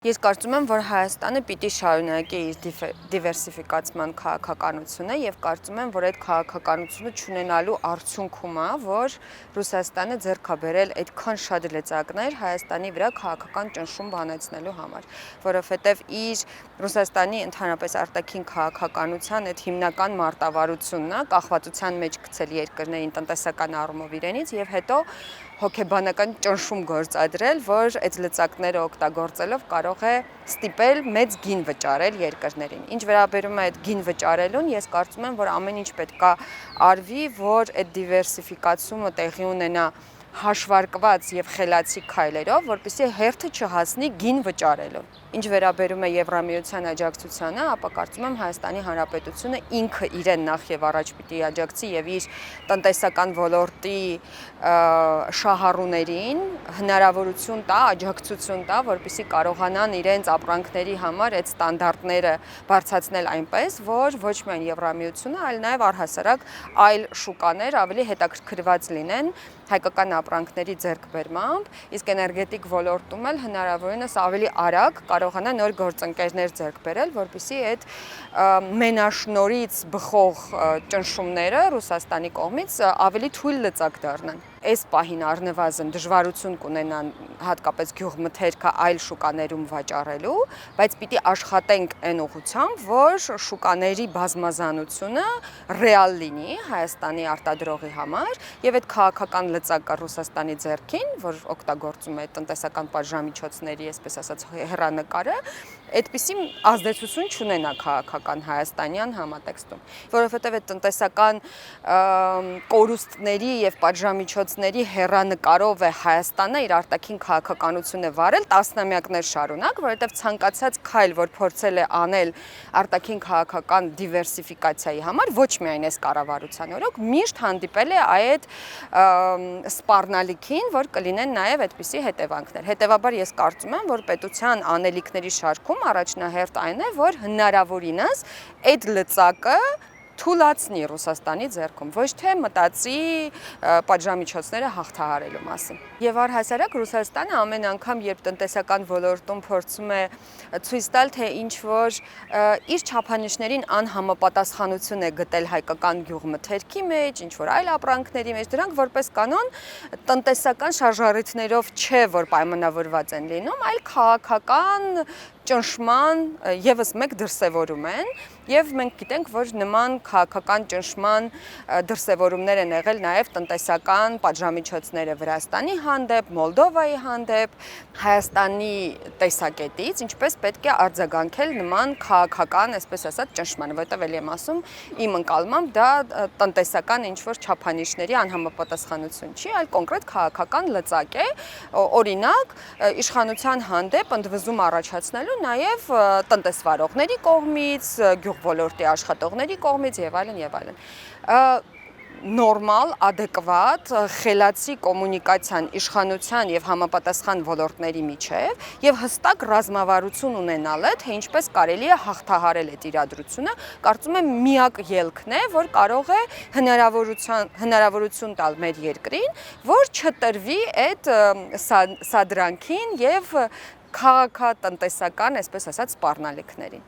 Ես կարծում եմ, որ Հայաստանը պիտի շարունակի իր դիվերսիֆիկացման քաղաքականությունը եւ կարծում եմ, որ այդ քաղաքականությունը չունենալու արդյունքում է, որ Ռուսաստանը ձեռք է բերել այդքան շատ լծակներ Հայաստանի վրա քաղաքական ճնշում բանացնելու համար, որովհետեւ իր Ռուսաստանի ընդհանրապես արտաքին քաղաքականության այդ հիմնական մարտավարությունն է կախվածության մեջ գցել երկրներին տնտեսական առումով իրենից եւ հետո հոգեբանական ճնշում գործադրել, որ այդ լծակները օգտագործելով կարող է ստիպել մեծ գին վճարել երկրներին։ Ինչ վերաբերում է այդ գին վճարելուն, ես կարծում եմ, որ ամեն ինչ պետք է արվի, որ այդ դիվերսիֆիկացումը տեղի ունենա հաշվարկված եւ խելացի քայլերով, որպեսզի հերթը չհասնի գին վճարելուն։ Ինչ վերաբերում է Եվրամիության աջակցությանը, ապա կարծում եմ Հայաստանի Հանրապետությունը ինքը իրեն նախ եւ առաջ պիտի աջակցի եւ իր տնտեսական ոլորտի շահառուներին հնարավորություն տա, աջակցություն տա, որպեսզի կարողանան իրենց ապրանքների համար այդ ստանդարտները բարձրացնել այնպես, որ ոչ միայն Եվրամիությունը, այլ նաեւ առհասարակ այլ շուկաներ ավելի հետաքրքրված լինեն հայկական ապրանքների ձեռքբերմամբ, իսկ էներգետիկ ոլորտում էլ հնարավորինս ավելի արագ կարողանա նոր գործընկերներ ձեռք բերել, որպեսզի այդ մենաշնորհից բխող ճնշումները Ռուսաստանի կողմից ավելի թույլ լծակ դառնան։ Այս պահին առնվազն դժվարություն կունենան հատկապես գյուղմթերքը այլ շուկաներում վաճառելու, բայց պիտի աշխատենք այն ուղղությամբ, որ շուկաների բազմազանությունը ռեալ լինի Հայաստանի արտադրողի համար եւ այդ քաղաքական լծակը Ռուսաստանի ձեռքին, որ օգտագործում է տնտեսական պատժամիջոցների, այսպես ասած, հեռանկարը, այդպիսի ազդեցություն չունենա քաղաքական հայաստանյան համատեքստում, որովհետեւ այդ տնտեսական կորուստների եւ պատժամիջոցների հեռանկարով է Հայաստանը իր արտաքին քաղաքականությունը վարել տասնամյակներ շարունակ, որովհետեւ ցանկացած քայլ, որ փորձել է անել արտաքին քաղաքական դիվերսիֆիկացիայի համար, ոչ միայն այս կառավարության օրոք, միշտ հանդիպել է այդ սպառնալիքին, որ կլինեն նաեւ այդպիսի հետևանքներ։ Հետևաբար ես կարծում եմ, որ պետության անելիքների շարքում առաջնահերթ այն է, որ հնարավորինս այդ լծակը թուլացնի Ռուսաստանի ձեռքում, ոչ թե մտածի պատժամիջոցները հաղթահարելու մասին։ Եվ առհասարակ Ռուսաստանը ամեն անգամ, երբ տնտեսական ոլորտում փորձում է ցույց տալ, թե ինչ որ իր չափանիշներին անհամապատասխանություն է գտել հայկական գյուղմթերքի մեջ, ինչ որ այլ ապրանքների մեջ, դրանք որպես կանոն տնտեսական շարժառիթներով չէ, որ պայմանավորված են լինում, այլ քաղաքական ճնշման եւս մեկ դրսևորում են եւ մենք գիտենք, որ նման քաղաքական ճնշման դրսևորումներ են եղել նաեւ տնտեսական պատժամիջոցները Վրաստանի հանդեպ, Մոլդովայի հանդեպ, Հայաստանի տեսակետից, ինչպես պետք է արձագանքել նման քաղաքական, այսպես ասած, ճնշմանը, որտեղ էլ եմ ասում, իմ ընկալմամբ դա տնտեսական ինչ որ չափանիշների անհամապատասխանություն չի, այլ կոնկրետ քաղաքական լծակ է, օրինակ, իշխանության հանդեպ ընդվզում առաջացնելու նաև տնտեսվարողների կողմից, գյուղոլորտի աշխատողների կողմից եւ այլն եւ այլն։ Նորմալ, adekvat, խելացի կոմունիկացիան իշխանության եւ համապատասխան ոլորտների միջեւ եւ հստակ ռազմավարություն ունենալը, թե ինչպես կարելի է հաղթահարել այդ իրադրությունը, կարծում եմ միակ ելքն է, որ կարող է հնարավորություն տալ մեր երկրին, որ չտրվի այդ սադրանքին եւ քաղաքատնտեսական, այսպես ասած, սպառնալիքներին։